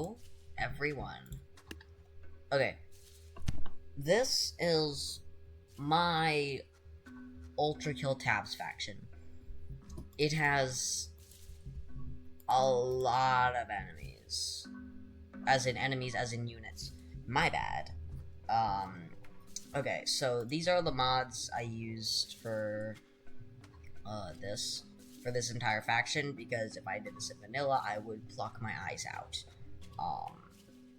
Hello, everyone. Okay, this is my ULTRATABS faction. It has a lot of enemies. As in units. My bad. Okay, so these are the mods I used for this entire faction, because if I did this in vanilla, I would pluck my eyes out.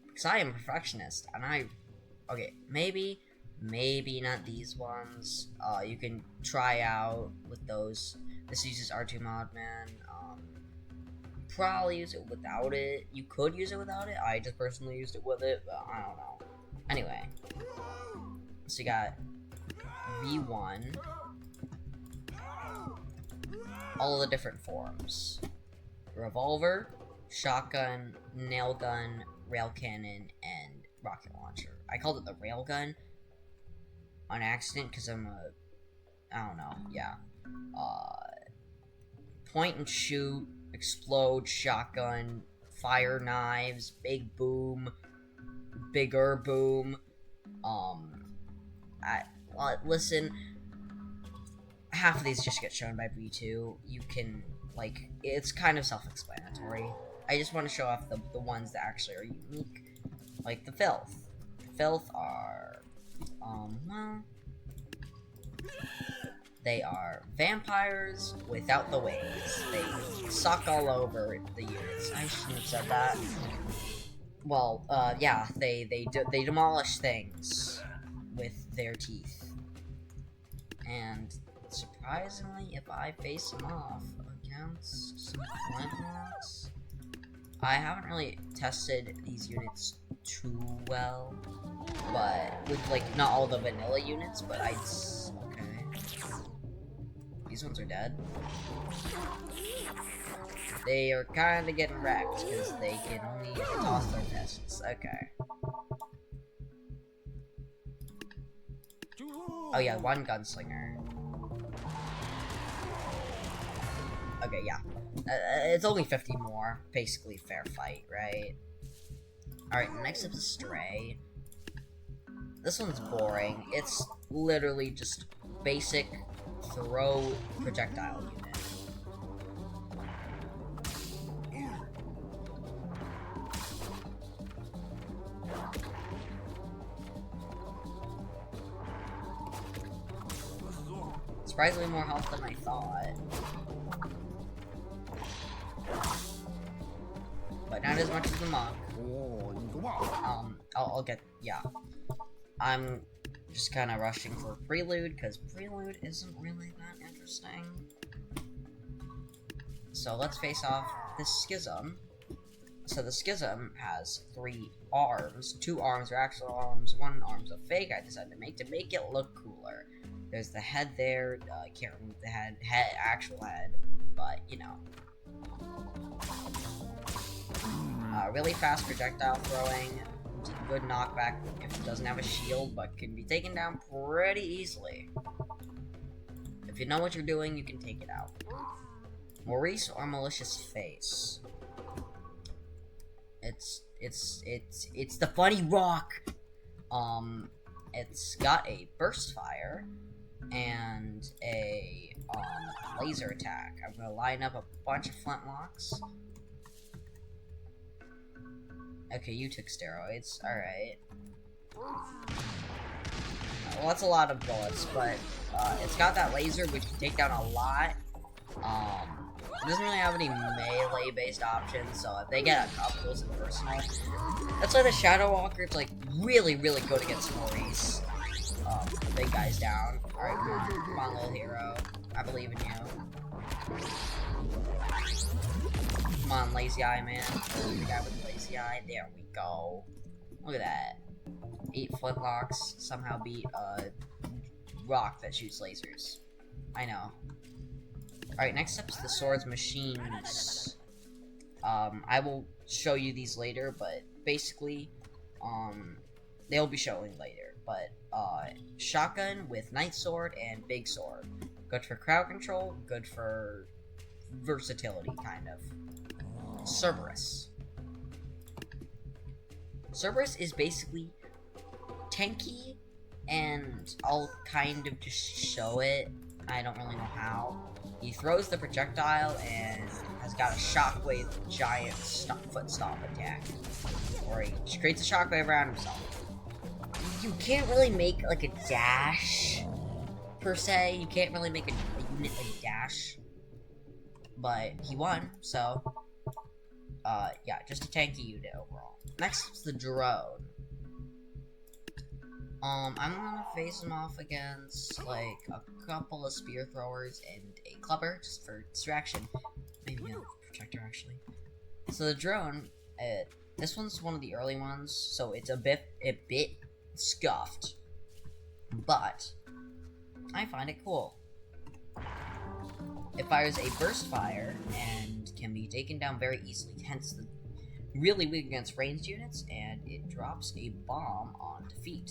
Because I am a perfectionist, and okay, maybe not these ones. You can try out with those. This uses R2 Modman. Probably use it without it. You could use it without it. I just personally used it with it, but I don't know. Anyway, so you got V1. All the different forms: revolver, shotgun, nail gun, rail cannon, and rocket launcher. I called it the rail gun on accident because I don't know, yeah. Point and shoot, explode, shotgun, fire knives, big boom, bigger boom. Listen, half of these just get shown by V2. You can, like, it's kind of self-explanatory. I just want to show off the ones that actually are unique. Like the filth. The filth are, well, they are vampires without the wings. They suck all over the units. I shouldn't have said that. Well, yeah, they demolish things with their teeth. And surprisingly, if I face them off against some flintlocks, I haven't really tested these units too well, but with, like, not all the vanilla units, but okay. These ones are dead. They are kind of getting wrecked because they can only toss their fists. Okay. Oh yeah, one gunslinger. Okay, yeah. It's only 50 more. Basically fair fight, right? Alright, next up is Stray. This one's boring. It's literally just basic throw projectile unit. Surprisingly more health than I thought. But not as much as the monk. I'll get, yeah. I'm just kind of rushing for Prelude, because Prelude isn't really that interesting. So let's face off this Schism. So the Schism has 3 arms. 2 arms are actual arms, 1 arm's a fake I decided to make it look cooler. There's the head there. I can't remove the actual head, but you know. Really fast projectile throwing, good knockback if it doesn't have a shield, but can be taken down pretty easily. If you know what you're doing, you can take it out. Maurice or Malicious Face. It's the funny rock. It's got a burst fire and a laser attack. I'm gonna line up a bunch of flintlocks. Okay, you took steroids. Alright. Well, that's a lot of bullets, but it's got that laser, which can take down a lot. It doesn't really have any melee-based options, so if they get a couple in personal, that's why the Shadow Walker's, like, really, really good against Maurice. The big guy's down. Alright, come on, little hero. I believe in you. Come on, lazy eye, man. The guy with the lazy eye. There we go. Look at that. 8 flintlocks somehow beat a rock that shoots lasers. I know. Alright, next up is the Swords Machines. I will show you these later, but basically, they'll be showing later. But, shotgun with Night Sword and Big Sword. Good for crowd control, good for versatility, kind of. Cerberus. Cerberus is basically tanky, and I'll kind of just show it. I don't really know how. He throws the projectile and has got a shockwave giant foot stomp attack. Or he creates a shockwave around himself. You can't really make like a dash, per se. You can't really make a unit like dash. But he won, so yeah, just a tanky unit overall. Next is the drone. I'm gonna face him off against like a couple of spear throwers and a clubber just for distraction. Maybe a protector actually. So the drone, this one's one of the early ones, so it's a bit scuffed, but I find it cool. It fires a burst fire and can be taken down very easily, hence the really weak against ranged units, and it drops a bomb on defeat.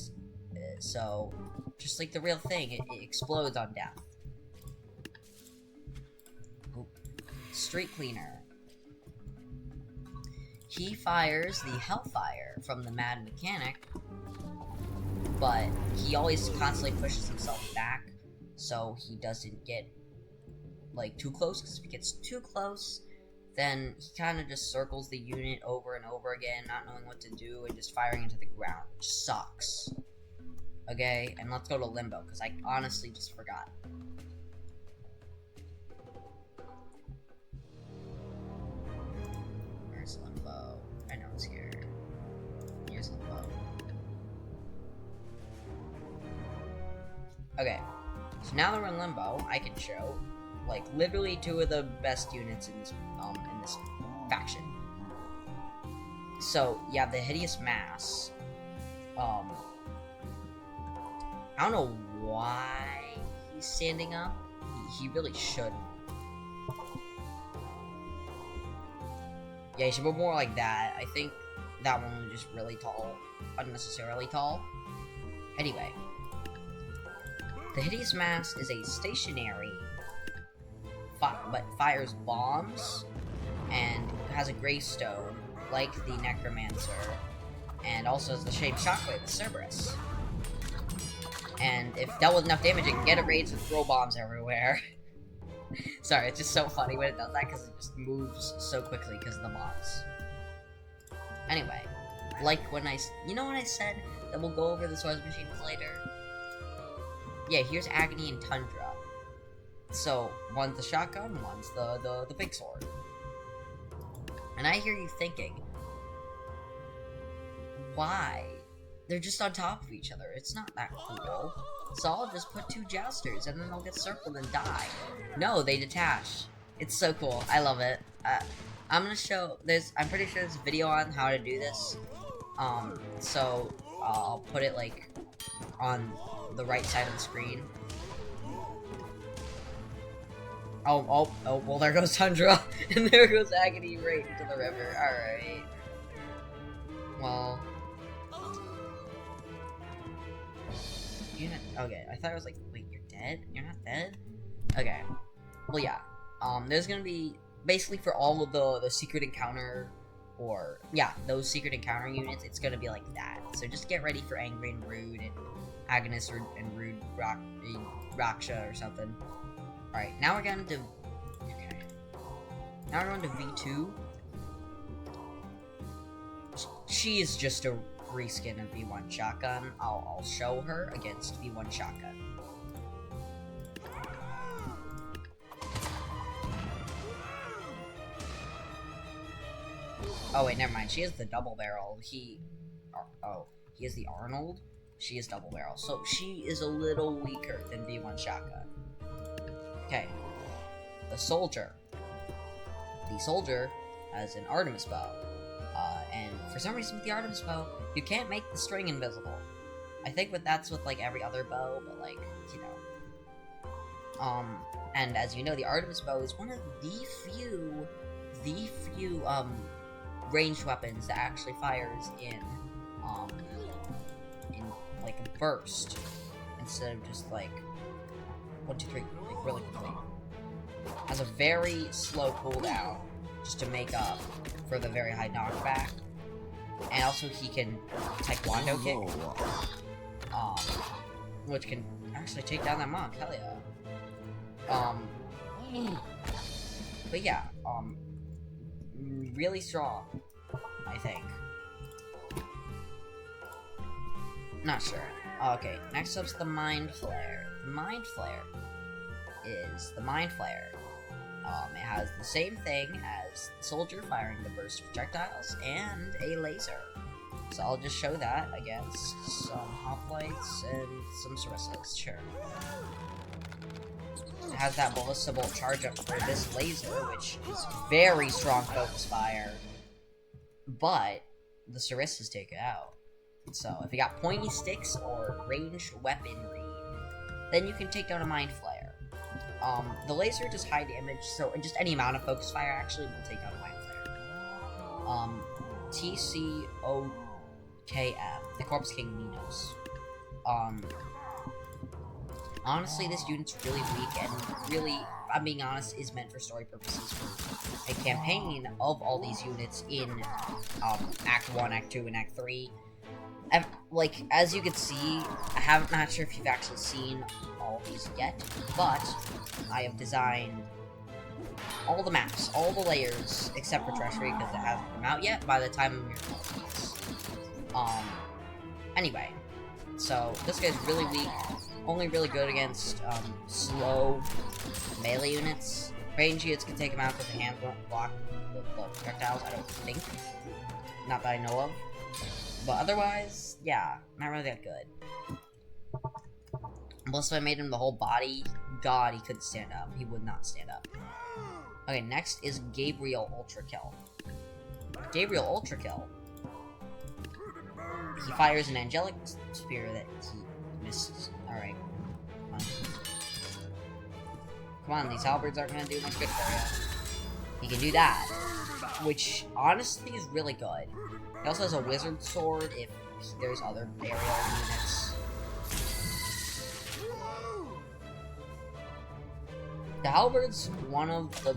So, just like the real thing, it explodes on death. Oop. Street Cleaner. He fires the Hellfire from the Mad Mechanic, but he always constantly pushes himself back, so he doesn't get like too close, because if he gets too close, then he kind of just circles the unit over and over again, not knowing what to do, and just firing into the ground, which sucks. Okay, and let's go to Limbo, because I honestly just forgot. Where's Limbo? I know it's here. Here's Limbo. Okay, so now that we're in Limbo, I can show, like, literally two of the best units in this faction. So, yeah, the Hideous Mass. I don't know why he's standing up. He really shouldn't. Yeah, he should be more like that. I think that one was just really tall. Unnecessarily tall. Anyway. The Hideous Mass is a stationary but fires bombs and has a gravestone like the Necromancer, and also has the shaped shockwave with Cerberus. And if dealt with enough damage, it can get a rage and throw bombs everywhere. Sorry, it's just so funny when it does that, because it just moves so quickly because of the bombs. Anyway, like when you know when I said that we'll go over the swords machines later? Yeah, here's Agony and Tundra. So, one's the shotgun, one's the big sword. And I hear you thinking, why? They're just on top of each other. It's not that cool. So I'll just put two jousters and then they'll get circled and die. No, they detach. It's so cool. I love it. I'm gonna show I'm pretty sure there's a video on how to do this. So I'll put it like on the right side of the screen. Oh, well, there goes Tundra, and there goes Agony right into the river. Alright. Well. Okay, I thought I was like, wait, you're dead? You're not dead? Okay. Well, yeah. There's gonna be, basically for all of the secret encounter, or, yeah, those secret encounter units, it's gonna be like that. So just get ready for Angry and Rude, and Agonist and Rude Raksha or something. Alright, now we're going to... Okay. Now we're going to V2. She is just a reskin of V1 Shotgun. I'll show her against V1 Shotgun. Oh wait, never mind. She is the double barrel. He is the Arnold. She is double barrel. So she is a little weaker than V1 Shotgun. Okay, the soldier. The soldier has an Artemis bow, and for some reason with the Artemis bow, you can't make the string invisible. I think that's with like every other bow, but like, you know. And as you know, the Artemis bow is one of the few ranged weapons that actually fires in like a burst instead of just like 1, 2, 3, like really quickly. Has a very slow cooldown just to make up for the very high knockback. And also he can Taekwondo kick. Which can actually take down that monk, hell yeah. But yeah, really strong, I think. Not sure. Okay, next up's the Mind Flare. The Mind Flare is the Mind Flare. It has the same thing as the soldier firing the burst projectiles and a laser. So I'll just show that against some hoplites and some Sarissas, sure. It has that ballista bolt charge up for this laser, which is very strong focus fire. But the Sarissas take it out. So if you got pointy sticks or ranged weaponry, then you can take down a Mind Flare. The laser does high damage, so just any amount of focus fire actually will take out a Mind Flare. TCOKM, the Corpse King Minos. Honestly, this unit's really weak and really, I'm being honest, is meant for story purposes for a campaign of all these units in Act 1, Act 2, and Act 3. And, like, as you can see, I'm not sure if you've actually seen all of these yet, but I have designed all the maps, all the layers, except for Treasury, because it hasn't come out yet by the time of your these. Anyway, so this guy's really weak, only really good against slow melee units. Range units can take him out because the hands won't block the projectiles, I don't think. Not that I know of. But otherwise, yeah, not really that good. Unless if I made him the whole body, God, he couldn't stand up. He would not stand up. Okay, next is Gabriel Ultra Kill. Gabriel Ultra Kill. He fires an angelic spear that he misses. Alright. Come on, these halberds aren't gonna do much good for you. He can do that, which honestly is really good. He also has a wizard sword if there's other aerial units. The halberd's one of the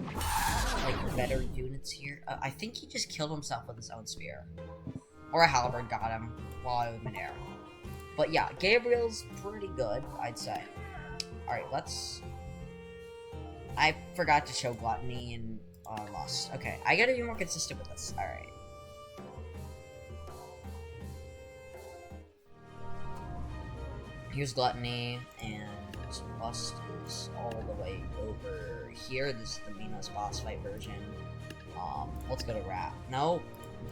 better units here. I think he just killed himself with his own spear. Or a halberd got him while I was in air. But yeah, Gabriel's pretty good, I'd say. Alright, let's... I forgot to show Gluttony and Lust. Okay, I gotta be more consistent with this. Alright. Here's Gluttony, and Lust is all the way over here. This is the Minos boss fight version. Let's go to Rat. No,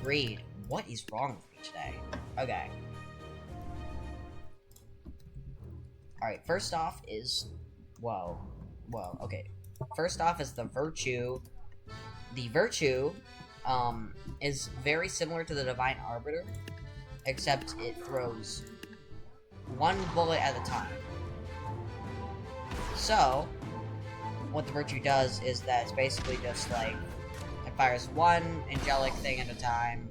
Greed. What is wrong with me today? Okay. Alright, first off is... Whoa, okay. First off is the Virtue. The Virtue, is very similar to the Divine Arbiter, except it throws one bullet at a time. So, what the Virtue does is that it's basically just like, it fires one angelic thing at a time.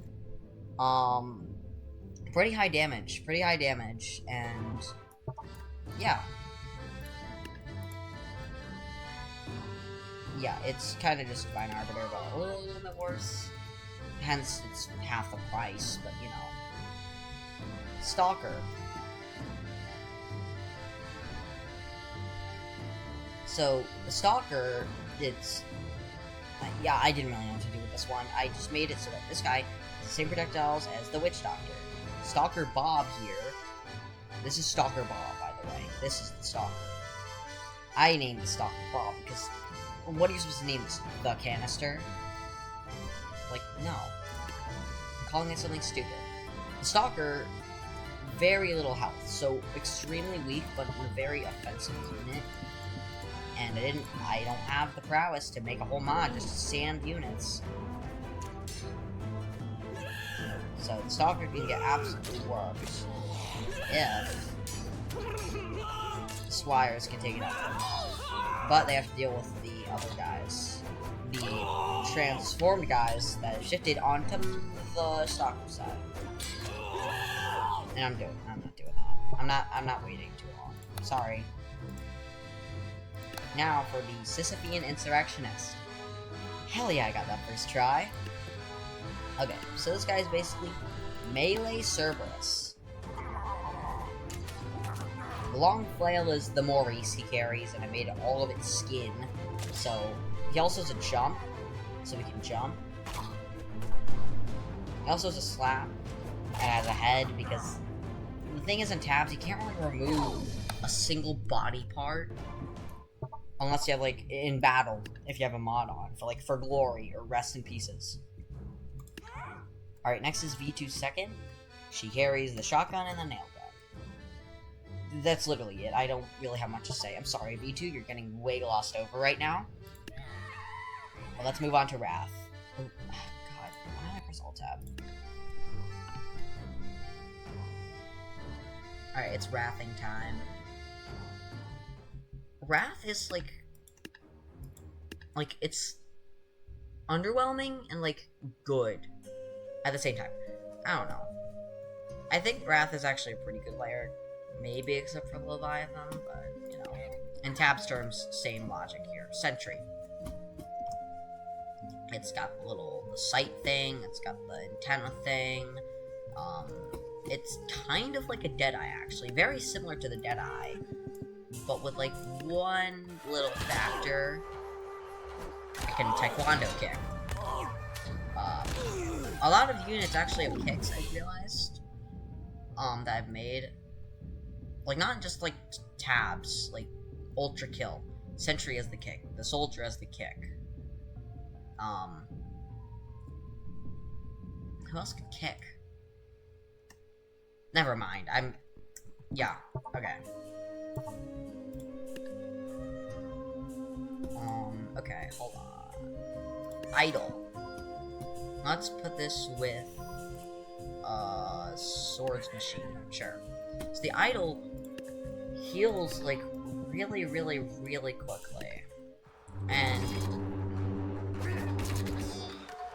Pretty high damage, and yeah. Yeah, it's kind of just Divine Arbiter, but a little bit worse. Hence, it's half the price, but you know. Stalker. So, the Stalker, it's... yeah, I didn't really know what to do with this one. I just made it so that this guy has the same projectiles as the Witch Doctor. Stalker Bob here. This is Stalker Bob, by the way. This is the Stalker. I named the Stalker Bob because... what are you supposed to name this? The Canister? Like, no. I'm calling it something stupid. The Stalker, very little health, so extremely weak, but a very offensive unit. And I don't have the prowess to make a whole mod just to sand units. So the Stalker can get absolutely worked if Squires can take it up. But they have to deal with the other guys. The transformed guys that have shifted onto the Stalker side. And I'm not doing that. I'm not waiting too long. Sorry. Now for the Sisyphean Insurrectionist. Hell yeah, I got that first try. Okay, so this guy's basically Melee Cerberus. The long flail is the Maurice he carries, and I made all of its skin. So, he also has a jump, so we can jump. He also has a slap, and has a head, because the thing is in tabs, you can't really remove a single body part. Unless you have, like, in battle, if you have a mod on, for glory, or rest in pieces. Alright, next is V2 second. She carries the shotgun and the nail gun. That's literally it. I don't really have much to say. I'm sorry, V2, you're getting way glossed over right now. Well, let's move on to Wrath. Oh, God, why did I press Alt-Tab? Alright, it's Wrathing time. Wrath is, like, it's underwhelming and, like, good at the same time. I don't know. I think Wrath is actually a pretty good layer. Maybe except for Leviathan, but, you know. In tabs terms, same logic here. Sentry. It's got the little sight thing, it's got the antenna thing. It's kind of like a Deadeye, actually. Very similar to the Deadeye, but with, like, one little factor. I can Taekwondo kick. A lot of units actually have kicks, I realized. That I've made. Like, not just, like, tabs. Like, Ultra Kill. Sentry as the kick. The Soldier as the kick. Who else could kick? Never mind. Yeah. Okay. Okay, hold on. Idol. Let's put this with, Swords Machine. Sure. So the Idol heals, like, really, really, really quickly. And,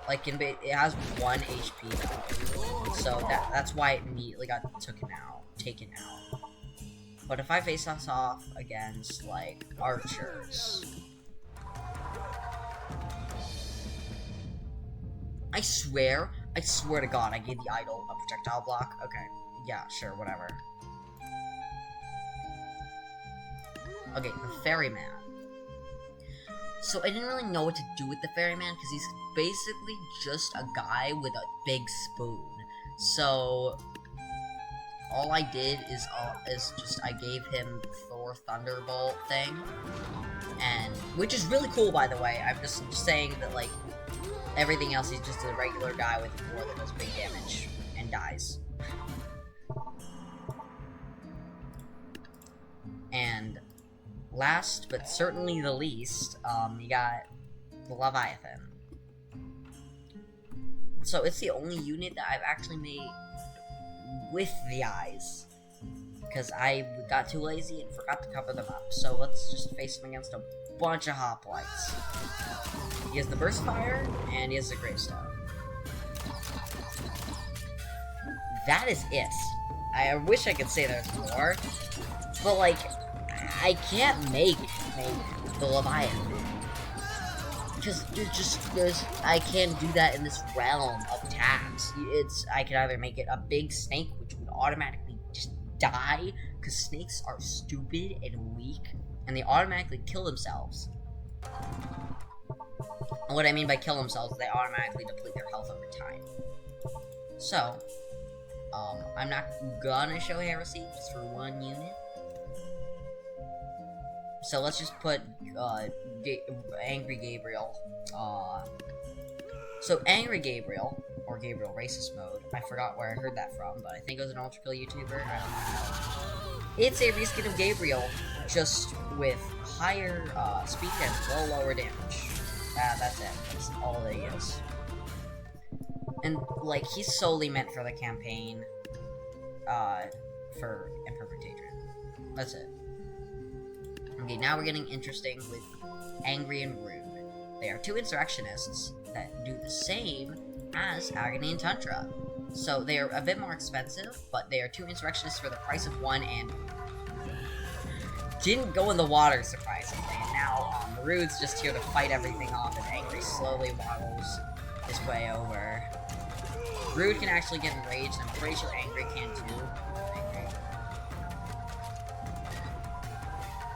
like, it has 1 HP though. So that's why it immediately got taken out. But if I face us off against, like, archers, I swear to God, I gave the Idol a projectile block. Okay, yeah, sure, whatever. Okay, the Ferryman. So I didn't really know what to do with the Ferryman, because he's basically just a guy with a big spoon. So all I did is just I gave him Thor Thunderbolt thing, and which is really cool, by the way. I'm just saying that, like, everything else, he's just a regular guy with a war that does big damage and dies. And last but certainly the least, you got the Leviathan. So it's the only unit that I've actually made with the eyes, because I got too lazy and forgot to cover them up. So let's just face him against a bunch of hoplites. He has the Burst Fire, and he has the Gravestone. That is it. I wish I could say there's more, but, like, I can't make the Leviathan, because I can't do that in this realm of tabs. I can either make it a big snake, which would automatically just die, because snakes are stupid and weak, and they automatically kill themselves. And what I mean by kill themselves, they automatically deplete their health over time. So, I'm not gonna show Heresy just for one unit. So let's just put, Angry Gabriel, so Angry Gabriel, or Gabriel Racist Mode, I forgot where I heard that from, but I think it was an Ultra Kill YouTuber, I don't know. It's a reskin of Gabriel, just with higher, speed and lower damage. That's it, that's all it is. And, like, he's solely meant for the campaign, for Emperor Patron. That's it. Okay, now we're getting interesting with Angry and Rude. They are two insurrectionists that do the same as Agony and Tundra. So they are a bit more expensive, but they are two insurrectionists for the price of one, and didn't go in the water, surprisingly. And now, Rude's just here to fight everything off as Angry slowly waddles his way over. Rude can actually get enraged, and I'm pretty sure Angry can too. Angry.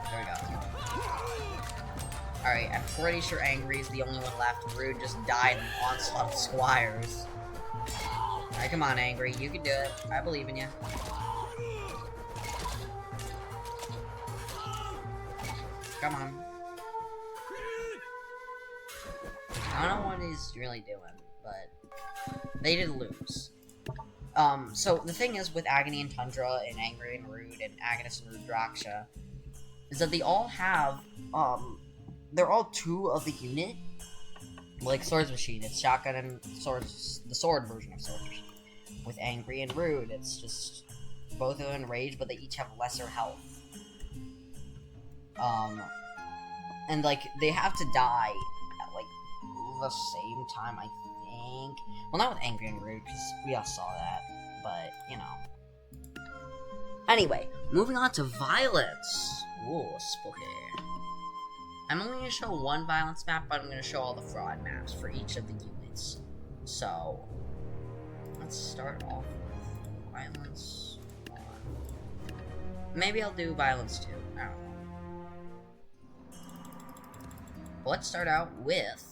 There we go. Alright, I'm pretty sure Angry is the only one left. Rude just died in an onslaught of squires. Alright, come on, Angry. You can do it. I believe in you. Come on. I don't know what he's really doing, but they did lose. So the thing is with Agony and Tundra and Angry and Rude and Agnes and Rudraksha is that they all have, they're all 2 of the unit. Like Swords Machine, it's shotgun and swords, the sword version of Swords Machine. With Angry and Rude, it's just both of them enraged, but they each have lesser health. And like they have to die at like the same time, I think. Well, not with Angry and Rude, because we all saw that, but you know. Anyway, moving on to violence. Ooh, spooky. I'm only going to show one violence map, but I'm going to show all the fraud maps for each of the units. So, let's start off with violence 1. Maybe I'll do violence 2. I don't know. Let's start out with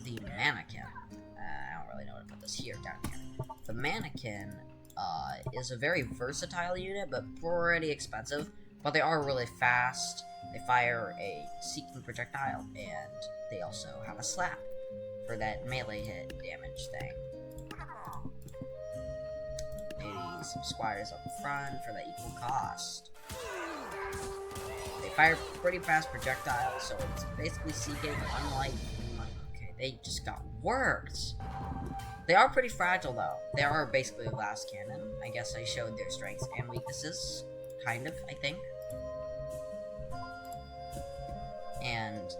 the mannequin. I don't really know what to put this here, down here. The mannequin is a very versatile unit, but pretty expensive. But they are really fast. They fire a seeking projectile, and they also have a slap for that melee hit damage thing. Maybe some squires up front for that equal cost. They fire pretty fast projectiles, so it's basically seeking, unlike... Okay, they just got worked. They are pretty fragile, though. They are basically a glass cannon. I guess I showed their strengths and weaknesses. Kind of, I think. And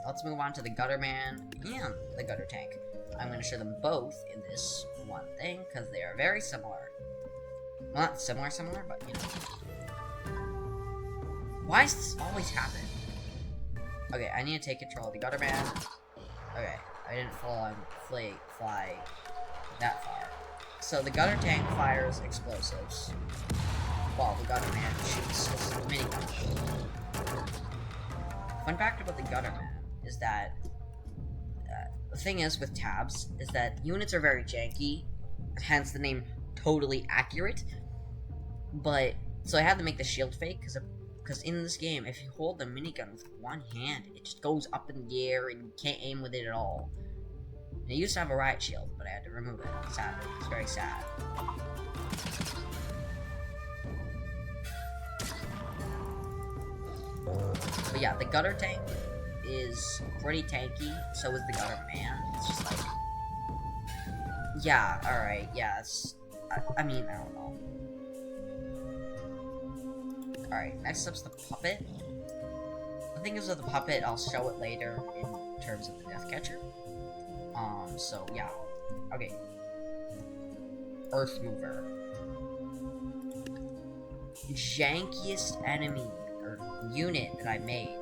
let's move on to the Gutter Man and the Gutter Tank. I'm going to show them both in this one thing, because they are very similar. Well, not similar, but, you know. Why does this always happen? Okay, I need to take control of the Gutter Man. Okay, I didn't fly that far. So the Gutter Tank fires explosives, while the Gutter Man shoots his minigun. Fun fact about the Gutter Man is that the thing is with tabs is that units are very janky, hence the name Totally Accurate. But so I had to make the shield fake because in this game, if you hold the minigun with one hand, it just goes up in the air and you can't aim with it at all. And I used to have a riot shield, but I had to remove it. Sadly, it's very sad. But yeah, the Gutter Tank is pretty tanky, so is the Gutter Man. It's just like... Yeah, alright, yeah, it's... I mean, I don't know. Alright, next up's the Puppet. The thing is with the Puppet, I'll show it later in terms of the Death Catcher. So, yeah. Okay. Earth Mover. Jankiest enemy or unit that I made.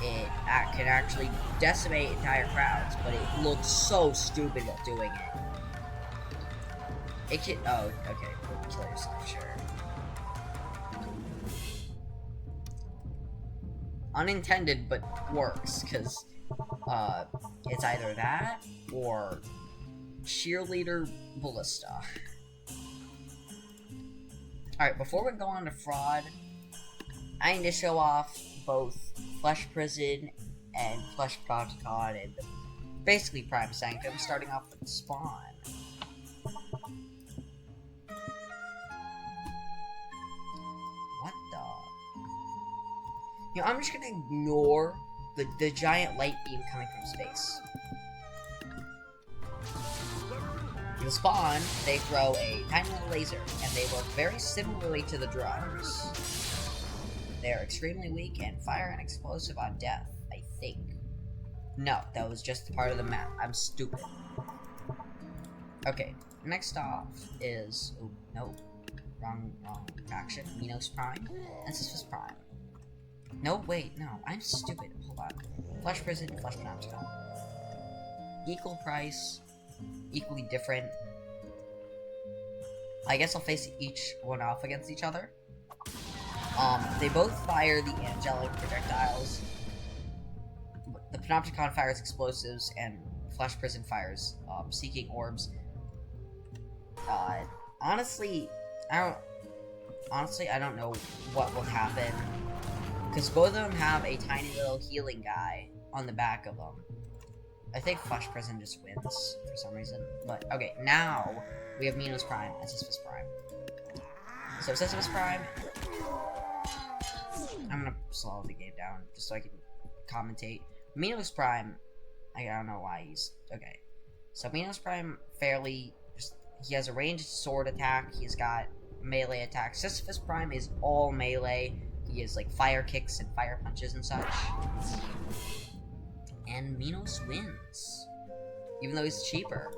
It can actually decimate entire crowds, but it looks so stupid while doing it. It can. Oh, okay. Kill yourself, sure. Unintended, but works, because it's either that or Cheerleader Ballista. Alright, before we go on to fraud, I need to show off both Flesh Prison and Flesh Protocon and basically Prime Sanctum, starting off with Spawn. What the? You know, I'm just gonna ignore the giant light beam coming from space. In Spawn, they throw a tiny little laser, and they work very similarly to the drones. They are extremely weak and fire an explosive on death, I think. No, that was just part of the map. I'm stupid. Okay, next off is... Oh, no. Wrong faction. Minos Prime. This was Prime. No, wait, no. I'm stupid. Hold on. Flesh Prison, Flesh Panopticon. equal price, equally different. I guess I'll face each one off against each other. They both fire the angelic projectiles. The Panopticon fires explosives, and Flesh Prison fires seeking orbs. Honestly, I don't know what will happen, because both of them have a tiny little healing guy on the back of them. I think Flesh Prison just wins for some reason. But okay, now we have Minos Prime and Sisyphus Prime. So Sisyphus Prime, I'm gonna slow the game down just so I can commentate. Minos Prime, I don't know why he's okay. So Minos Prime he has a ranged sword attack. He's got melee attack. Sisyphus Prime is all melee. He has like fire kicks and fire punches and such. And Minos wins, even though he's cheaper.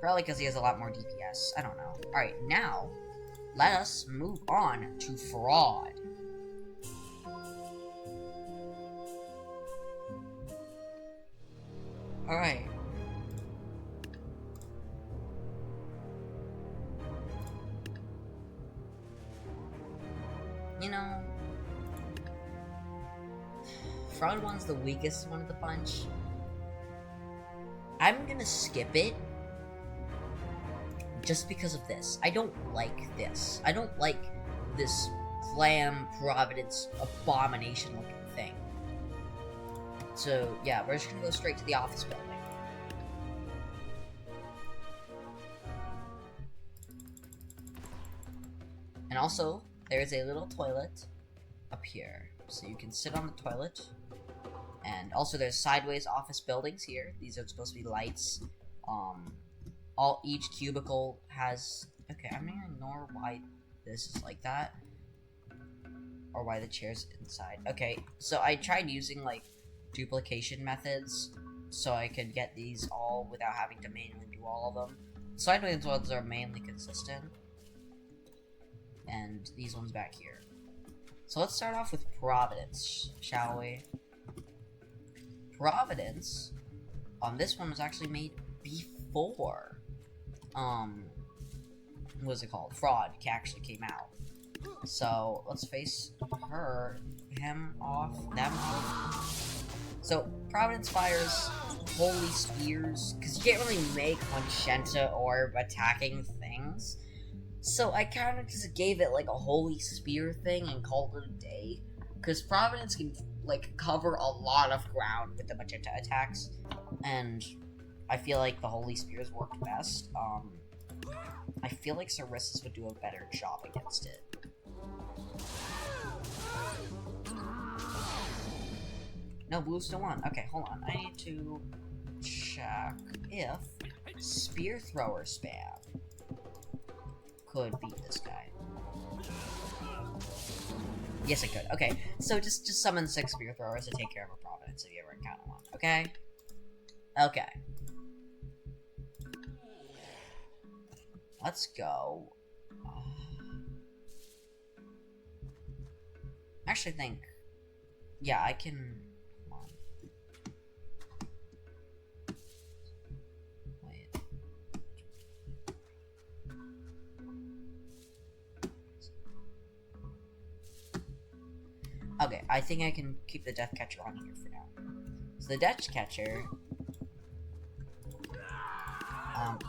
Probably because he has a lot more DPS. I don't know. All right, now let us move on to Fraud. All right. You know, Fraud 1's the weakest one of the bunch. I'm gonna skip it just because of this. I don't like this. I don't like this glam Providence abomination looking thing. So yeah, we're just gonna go straight to the office building. And also, there's a little toilet up here, so you can sit on the toilet. And also, there's sideways office buildings here. These are supposed to be lights. Each cubicle has. Okay, I'm gonna ignore why this is like that, or why the chair's inside. Okay, so I tried using like duplication methods so I could get these all without having to manually do all of them. Sideways ones are mainly consistent. And these ones back here. So let's start off with Providence, shall we? Providence, this one was actually made before, what was it called? Fraud actually came out. So let's face him off, them off. So Providence fires holy spears, because you can't really make Magenta orb attacking things. So I kind of just gave it like a holy spear thing and called it a day. Because Providence can like cover a lot of ground with the Magenta attacks. And I feel like the holy spears worked best. I feel like Sarissus would do a better job against it. No, blue still won. Okay, hold on. I need to check if Spear Thrower spam could beat this guy. Yes, it could. Okay, so just summon 6 Spear Throwers to take care of a Providence if you ever encounter one. Okay? Okay. Let's go. I actually think... Yeah, I can... Come on. Wait. Okay, I think I can keep the Death Catcher on here for now. So the Death Catcher...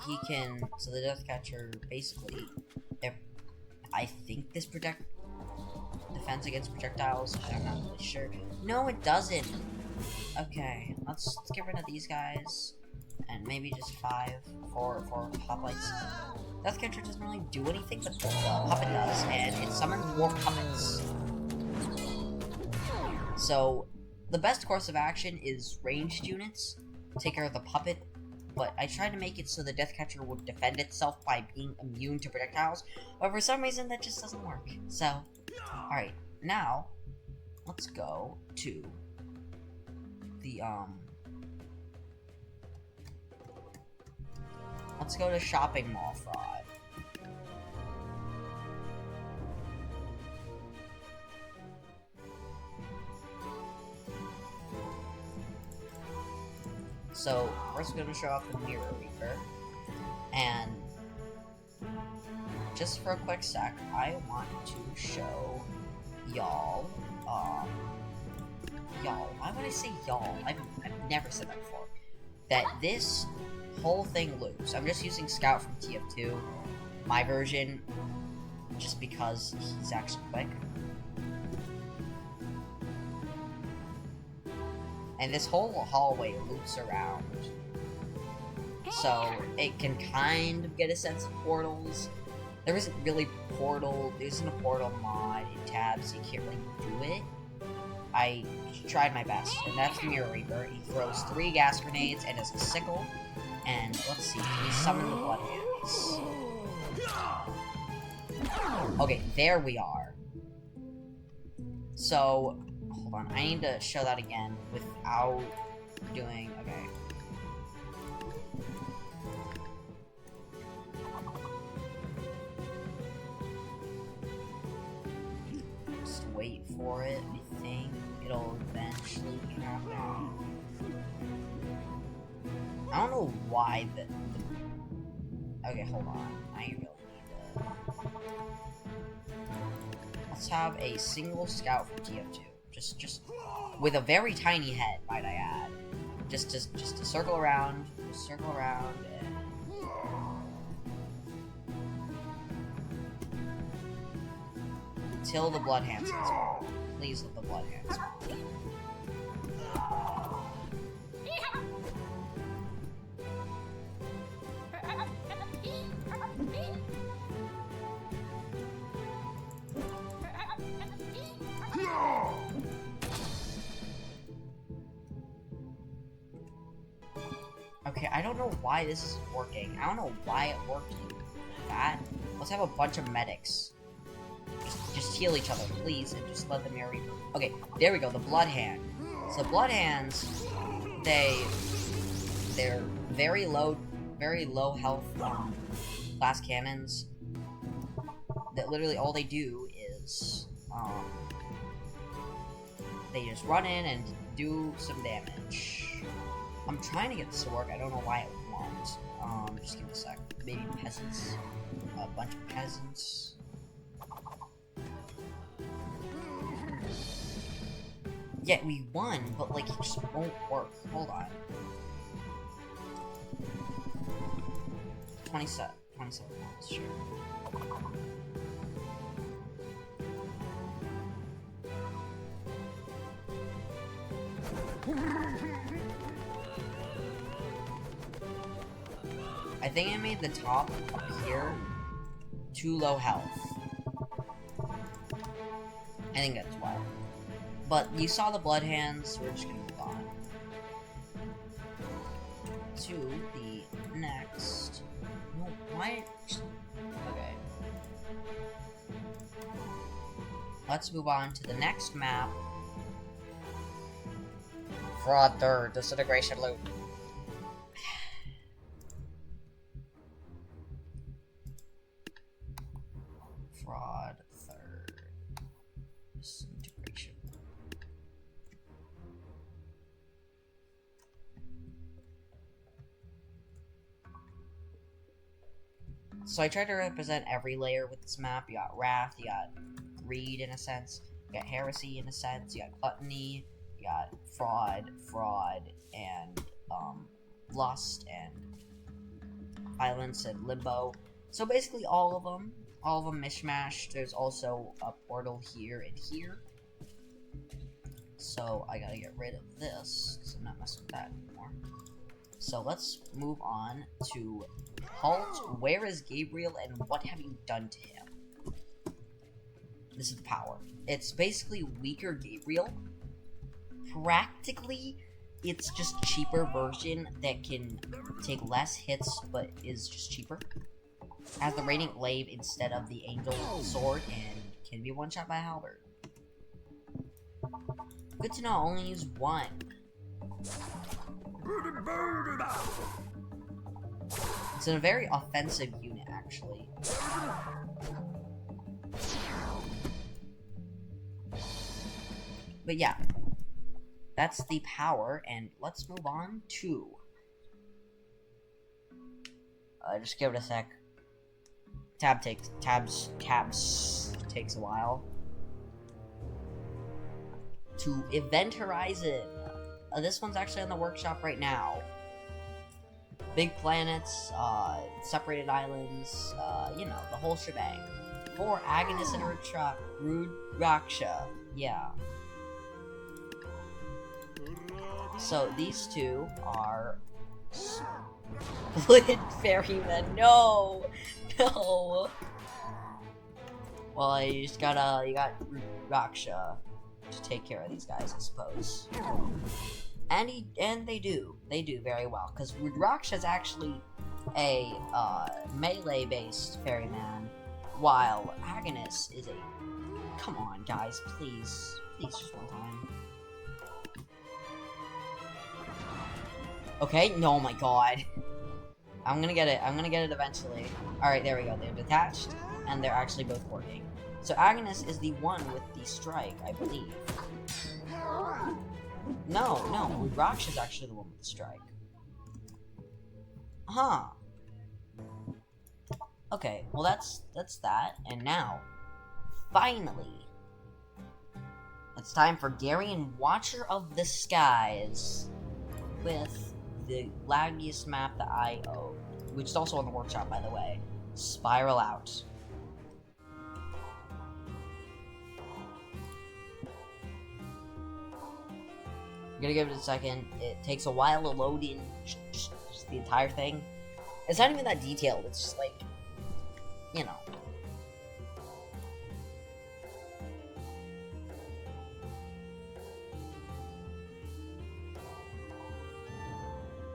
he can... So the Death Catcher, basically... I think this defense against projectiles. I'm not really sure. No, it doesn't. Okay, let's get rid of these guys, and maybe just 5 for hoplites. Death Catcher doesn't really do anything, but the puppet does, and it summons more puppets. So the best course of action is ranged units, take care of the puppet. But I tried to make it so the Death Catcher would defend itself by being immune to projectiles, but for some reason that just doesn't work. So, alright, now, let's go to the, let's go to Shopping Mall Fraud. So, first gonna show off the Mirror Reaper. And just for a quick sec, I want to show y'all, why would I say y'all? I've never said that before. That this whole thing loops. I'm just using Scout from TF2, my version, just because he's actually quick. And this whole hallway loops around. So it can kind of get a sense of portals. There isn't really there isn't a portal mod in tabs, you can't really do it. I tried my best, and that's Mirror Reaper. He throws 3 gas grenades and has a sickle. And let's see, can we summon the Blood Hands? Okay, there we are. So, hold on, I need to show that again without doing, okay. Just wait for it, I think it'll eventually happen. I don't know why okay, hold on, I really need to... Let's have a single scout from TF2. Just with a very tiny head, might I add. Just to circle around, and until the Blood Hands spawn. Please let the Blood Hands spawn. Okay, I don't know why this is working. I don't know why it worked like that. Let's have a bunch of medics. Just heal each other, please, and just let the Mirror Reaper. Okay, there we go, the Blood Hand. So Blood Hands, they're very low health class cannons. That literally all they do is they just run in and do some damage. I'm trying to get this to work. I don't know why it won't. Just give me a sec. Maybe peasants. A bunch of peasants. Yeah, we won, but like it just won't work. Hold on. 27 months, sure. I think I made the top up here too low health. I think that's why. But you saw the Blood Hands, so we're just gonna move on to the next. No, why? Okay. Let's move on to the next map. Fraud Third, Disintegration Loop. Fraud Third, Disintegration Loop. So I tried to represent every layer with this map. You got Wrath, you got Greed in a sense, you got Heresy in a sense, you got Gluttony, you got Fraud, and Lust, and Violence, and Limbo. So basically all of them mishmashed. There's also a portal here and here. So I gotta get rid of this, because I'm not messing with that anymore. So let's move on to Halt. Where is Gabriel, and what have you done to him? This is the power. It's basically weaker Gabriel. Practically, it's just cheaper version that can take less hits, but is just cheaper. Has the Radiant Glaive instead of the Angel Sword, and can be one-shot by Halberd. Good to know, only use one. It's a very offensive unit, actually. But yeah, that's the power, and let's move on to Just give it a sec. Tabs takes a while. To Event Horizon. This one's actually on the workshop right now. Big planets, separated islands, you know, the whole shebang. For Agnes and Rudraksha. Yeah. So these two are Split Ferrymen. No! No! Well, you got Rudraksha to take care of these guys, I suppose. And they do very well, because Rudraksha is actually a melee-based ferryman, while Agnes is a... Come on, guys, please, just one time. Okay, no, my god. I'm gonna get it eventually. Alright, there we go, they're detached, and they're actually both working. So Agnes is the one with the strike, I believe. No, Rudraksha is actually the one with the strike. Huh. Okay, well that's that, and now, finally, it's time for Garian Watcher of the Skies, with the laggiest map that I own, which is also on the workshop, by the way. Spiral Out. I'm gonna give it a second. It takes a while to load in just the entire thing. It's not even that detailed, it's just like, you know.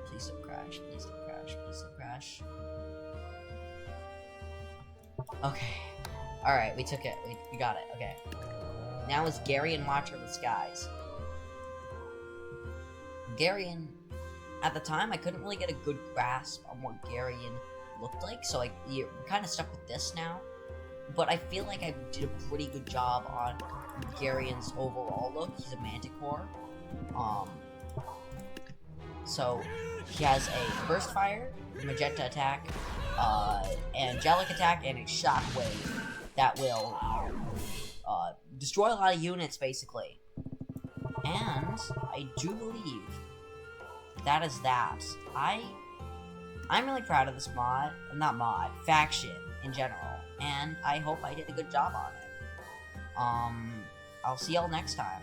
Please don't crash, please don't crash, please don't crash. Okay. Alright, we took it. We got it, okay. Now it's Garian Watcher of the Skies. Garian, at the time, I couldn't really get a good grasp on what Garian looked like, so like, we're kind of stuck with this now. But I feel like I did a pretty good job on Garian's overall look. He's a Manticore. So, he has a Burst Fire, Magenta Attack, Angelic Attack, and a Shockwave that will destroy a lot of units, basically. And I do believe that is that. I'm really proud of this faction in general, and I hope I did a good job on it. I'll see y'all next time.